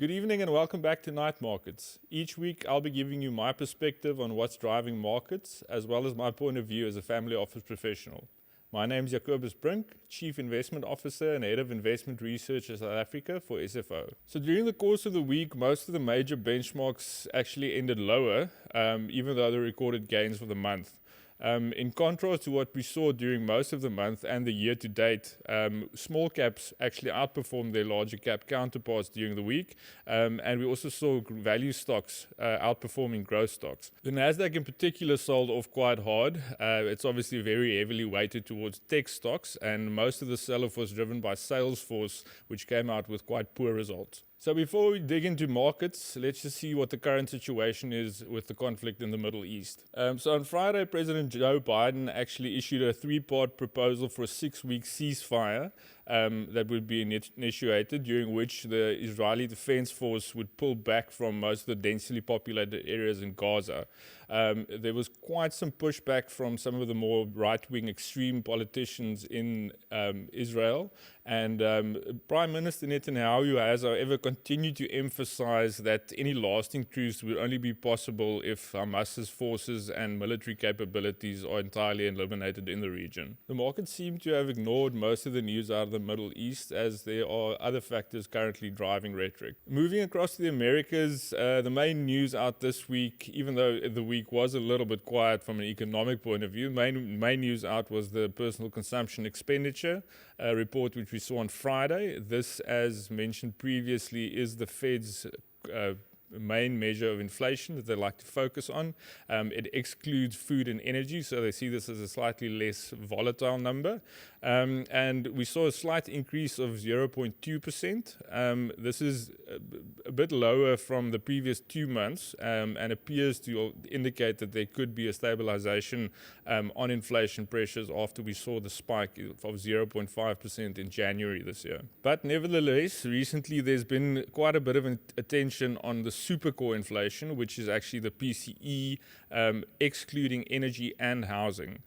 Good evening and welcome back to Night Markets. Each week I'll be giving you my perspective on what's driving markets, as well as my point of view as a family office professional. My name is Jacobus Brink, Chief Investment Officer and Head of Investment Research in South Africa for SFO. So during the course of the week, most of the major benchmarks actually ended lower, even though they recorded gains for the month. In contrast to what we saw during most of the month and the year to date, small caps actually outperformed their larger cap counterparts during the week, and we also saw value stocks outperforming growth stocks. The Nasdaq in particular sold off quite hard. It's obviously very heavily weighted towards tech stocks, and most of the sell-off was driven by Salesforce, which came out with quite poor results. So before we dig into markets, let's just see what the current situation is with the conflict in the Middle East. So on Friday, President Joe Biden actually issued a three-part proposal for a 6-week ceasefire that would be initiated, during which the Israeli Defense Force would pull back from most of the densely populated areas in Gaza. There was quite some pushback from some of the more right-wing extreme politicians in Israel, and Prime Minister Netanyahu has, however, continued to emphasize that any lasting truce would only be possible if Hamas's forces and military capabilities are entirely eliminated in the region. The market seemed to have ignored most of the news out of the Middle East, as there are other factors currently driving rhetoric. Moving across to the Americas, the main news out this week, even though the week was a little bit quiet from an economic point of view, main news out was the personal consumption expenditure report, which we saw on Friday. This, as mentioned previously, is the Fed's main measure of inflation that they like to focus on. It excludes food and energy, so they see this as a slightly less volatile number. And we saw a slight increase of 0.2%. This is a bit lower from the previous 2 months, and appears to indicate that there could be a stabilization on inflation pressures after we saw the spike of 0.5% in January this year. But nevertheless, recently there's been quite a bit of attention on the supercore inflation, which is actually the PCE, excluding energy and housing.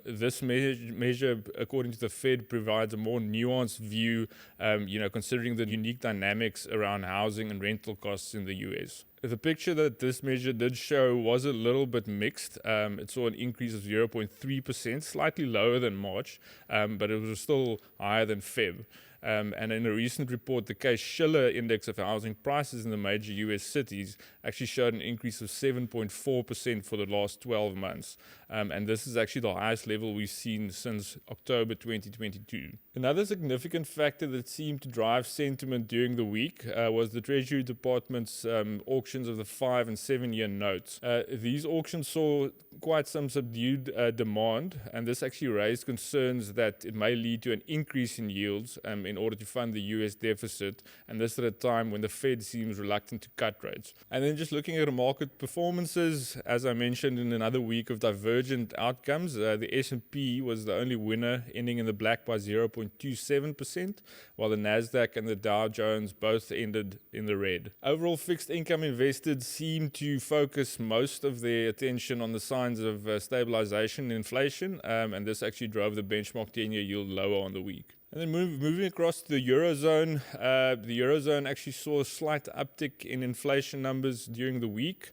This measure, according to the Fed, provides a more nuanced view, considering the unique dynamics around housing and rental costs in the US. The picture that this measure did show was a little bit mixed. It saw an increase of 0.3%, slightly lower than March, but it was still higher than Feb. And in a recent report, the Case-Shiller index of housing prices in the major U.S. cities actually showed an increase of 7.4% for the last 12 months. And this is actually the highest level we've seen since October 2022. Another significant factor that seemed to drive sentiment during the week was the Treasury Department's auctions of the 5- and 7-year notes. These auctions saw quite some subdued demand, and this actually raised concerns that it may lead to an increase in yields in order to fund the US deficit, and this at a time when the Fed seems reluctant to cut rates. And then just looking at the market performances, as I mentioned, in another week of divergent outcomes, the S&P was the only winner, ending in the black by 0.27%, while the Nasdaq and the Dow Jones both ended in the red. Overall, fixed income investors seem to focus most of their attention on the signs of stabilization in inflation, and this actually drove the benchmark 10-year yield lower on the week. And then moving across to the Eurozone, the Eurozone actually saw a slight uptick in inflation numbers during the week.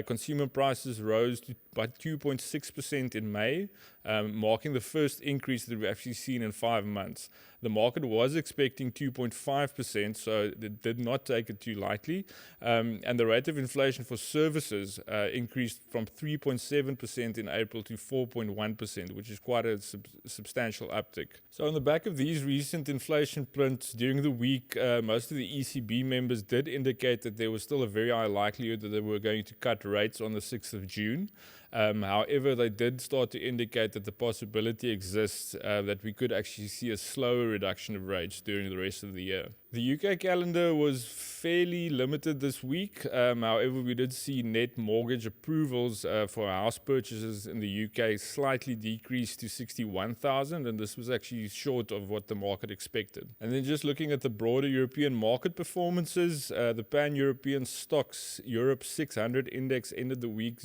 Consumer prices rose by 2.6% in May, marking the first increase that we've actually seen in 5 months. The market was expecting 2.5%, so it did not take it too lightly. And the rate of inflation for services increased from 3.7% in April to 4.1%, which is quite a substantial uptick. So on the back of these recent inflation prints during the week, most of the ECB members did indicate that there was still a very high likelihood that they were going to cut rates on the 6th of June. However, they did start to indicate that the possibility exists that we could actually see a slower reduction of rates during the rest of the year. The UK calendar was fairly limited this week. However, we did see net mortgage approvals for house purchases in the UK slightly decreased to 61,000, and this was actually short of what the market expected. And then just looking at the broader European market performances, the Pan-European Stocks Europe 600 index ended the week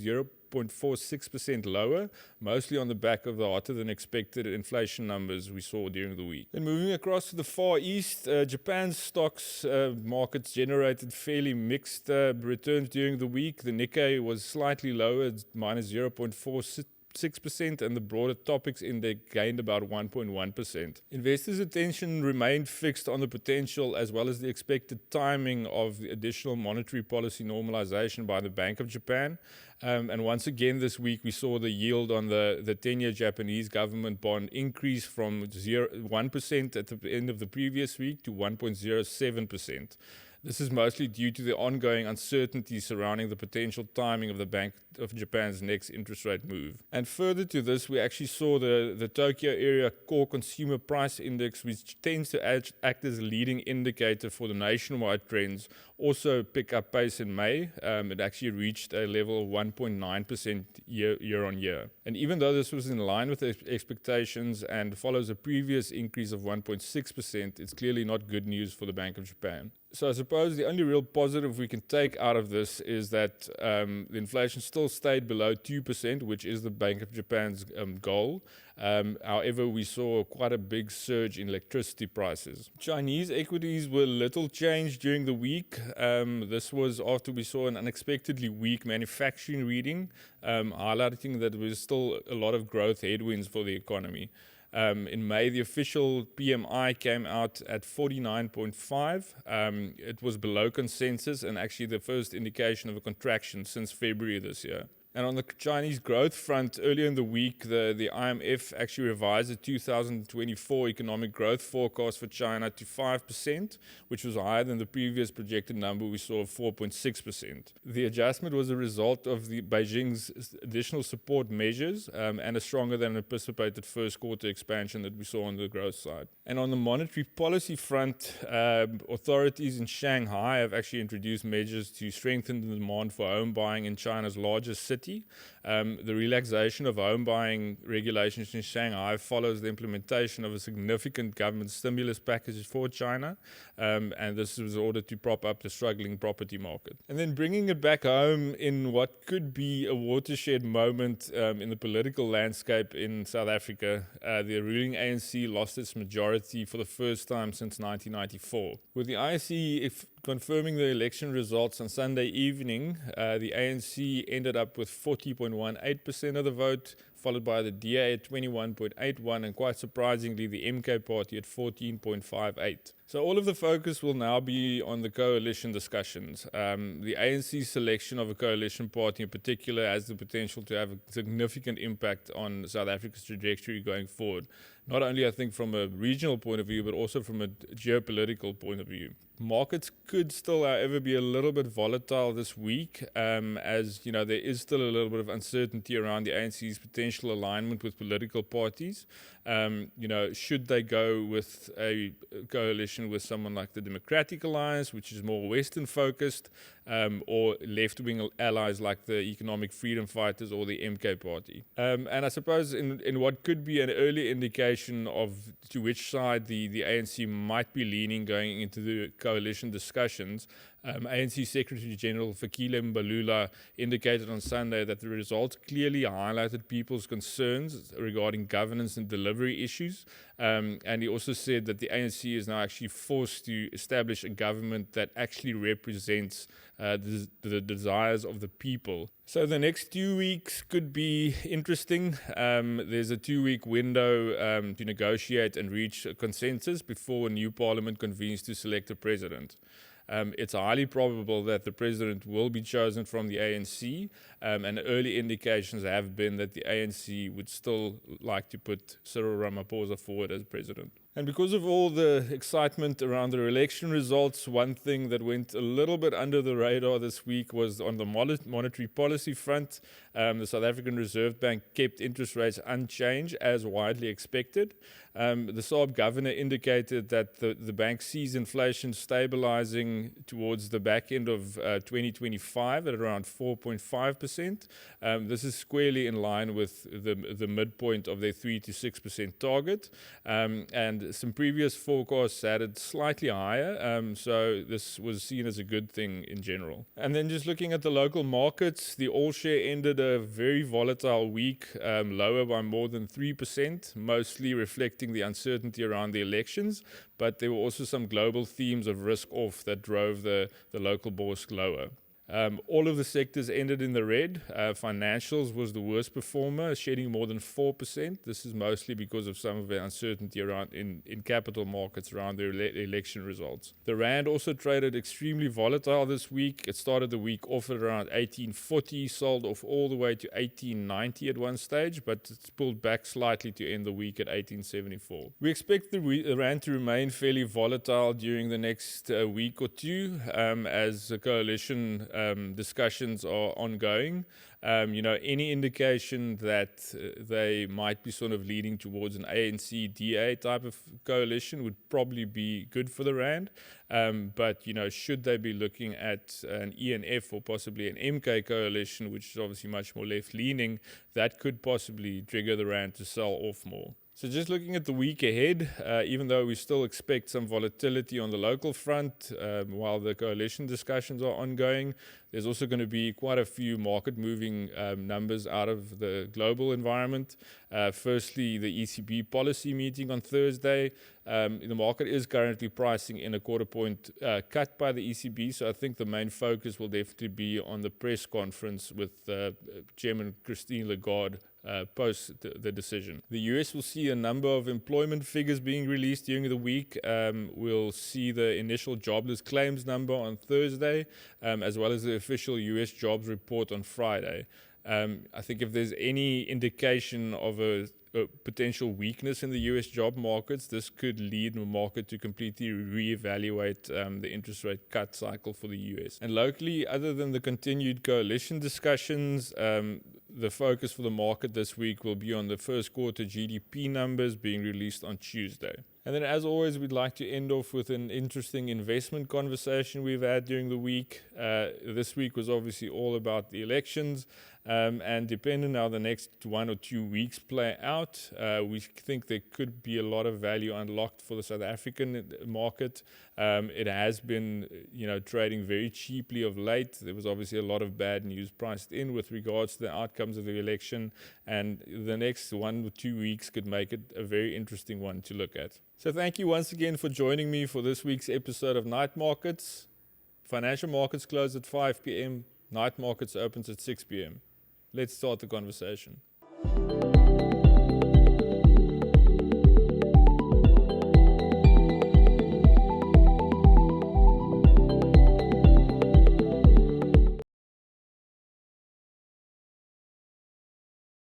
0.46% lower, mostly on the back of the hotter than expected inflation numbers we saw during the week. Then moving across to the Far East, Japan's stocks markets generated fairly mixed returns during the week. The Nikkei was slightly lower, minus 0.46%, and the broader topics index gained about 1.1%. Investors' attention remained fixed on the potential as well as the expected timing of the additional monetary policy normalization by the Bank of Japan. And once again this week we saw the yield on the 10-year Japanese government bond increase from 1% at the end of the previous week to 1.07%. This is mostly due to the ongoing uncertainty surrounding the potential timing of the Bank of Japan's next interest rate move. And further to this, we actually saw the Tokyo Area Core Consumer Price Index, which tends to act as a leading indicator for the nationwide trends, also pick up pace in May. It actually reached a level of 1.9% year on year. And even though this was in line with expectations and follows a previous increase of 1.6%, it's clearly not good news for the Bank of Japan. So I suppose the only real positive we can take out of this is that the inflation still stayed below 2%, which is the Bank of Japan's goal. However, we saw quite a big surge in electricity prices. Chinese equities were little changed during the week. This was after we saw an unexpectedly weak manufacturing reading, highlighting that there was still a lot of growth headwinds for the economy. In May, the official PMI came out at 49.5. It was below consensus and actually the first indication of a contraction since February this year. And on the Chinese growth front, earlier in the week, the IMF actually revised the 2024 economic growth forecast for China to 5%, which was higher than the previous projected number we saw of 4.6%. The adjustment was a result of the Beijing's additional support measures and a stronger than anticipated first quarter expansion that we saw on the growth side. And on the monetary policy front, authorities in Shanghai have actually introduced measures to strengthen the demand for home buying in China's largest city. The relaxation of home buying regulations in Shanghai follows the implementation of a significant government stimulus package for China, and this was in order to prop up the struggling property market. And then bringing it back home in what could be a watershed moment in the political landscape in South Africa, the ruling ANC lost its majority for the first time since 1994. With the IEC confirming the election results on Sunday evening, the ANC ended up with 40.18% of the vote, followed by the DA at 21.81%, and quite surprisingly, the MK party at 14.58%. So all of the focus will now be on the coalition discussions. The ANC's selection of a coalition party in particular has the potential to have a significant impact on South Africa's trajectory going forward. Not only, I think, from a regional point of view, but also from a geopolitical point of view. Markets could still, however, be a little bit volatile this week, as you know, there is still a little bit of uncertainty around the ANC's potential alignment with political parties. Should they go with a coalition with someone like the Democratic Alliance, which is more Western focused, or left-wing allies like the Economic Freedom Fighters or the MK party. And I suppose in what could be an early indication of to which side the ANC might be leaning going into the coalition discussions, ANC Secretary General Fikile Mbalula indicated on Sunday that the results clearly highlighted people's concerns regarding governance and delivery issues. And he also said that the ANC is now actually forced to establish a government that actually represents the desires of the people. So the next 2 weeks could be interesting. There's a 2-week window to negotiate and reach a consensus before a new parliament convenes to select a president. It's highly probable that the president will be chosen from the ANC, and early indications have been that the ANC would still like to put Cyril Ramaphosa forward as president. And because of all the excitement around the election results, one thing that went a little bit under the radar this week was on the monetary policy front. The South African Reserve Bank kept interest rates unchanged as widely expected. The SARB governor indicated that the bank sees inflation stabilizing towards the back end of 2025 at around 4.5%. This is squarely in line with the midpoint of their 3 to 6% target. And some previous forecasts had it slightly higher, so this was seen as a good thing in general. And then just looking at the local markets, the All Share ended a very volatile week, lower by more than 3%, mostly reflecting the uncertainty around the elections. But there were also some global themes of risk off that drove the local bourse lower. All of the sectors ended in the red. Financials was the worst performer, shedding more than 4%. This is mostly because of some of the uncertainty around in capital markets around the election results. The rand also traded extremely volatile this week. It started the week off at around 1840, sold off all the way to 1890 at one stage, but it's pulled back slightly to end the week at 1874. We expect the rand to remain fairly volatile during the next week or two as the coalition discussions are ongoing. Any indication that they might be sort of leading towards an ANC-DA type of coalition would probably be good for the rand. But should they be looking at an ENF or possibly an MK coalition, which is obviously much more left-leaning, that could possibly trigger the rand to sell off more. So just looking at the week ahead, even though we still expect some volatility on the local front while the coalition discussions are ongoing, there's also going to be quite a few market-moving numbers out of the global environment. Firstly, the ECB policy meeting on Thursday. The market is currently pricing in a quarter-point cut by the ECB, so I think the main focus will definitely be on the press conference with Chairman Christine Lagarde post the decision. The US will see a number of employment figures being released during the week. We'll see the initial jobless claims number on Thursday, as well as the official US jobs report on Friday. I think if there's any indication of a potential weakness in the US job markets, this could lead the market to completely reevaluate the interest rate cut cycle for the US. And locally, other than the continued coalition discussions, the focus for the market this week will be on the first quarter GDP numbers being released on Tuesday. And then, as always, we'd like to end off with an interesting investment conversation we've had during the week. This week was obviously all about the elections, and depending on how the next 1 or 2 weeks play out, we think there could be a lot of value unlocked for the South African market. It has been, trading very cheaply of late. There was obviously a lot of bad news priced in with regards to the outcomes of the election, and the next 1 or 2 weeks could make it a very interesting one to look at. So thank you once again for joining me for this week's episode of Night Markets. Financial markets close at 5 p.m. Night Markets opens at 6 p.m. Let's start the conversation.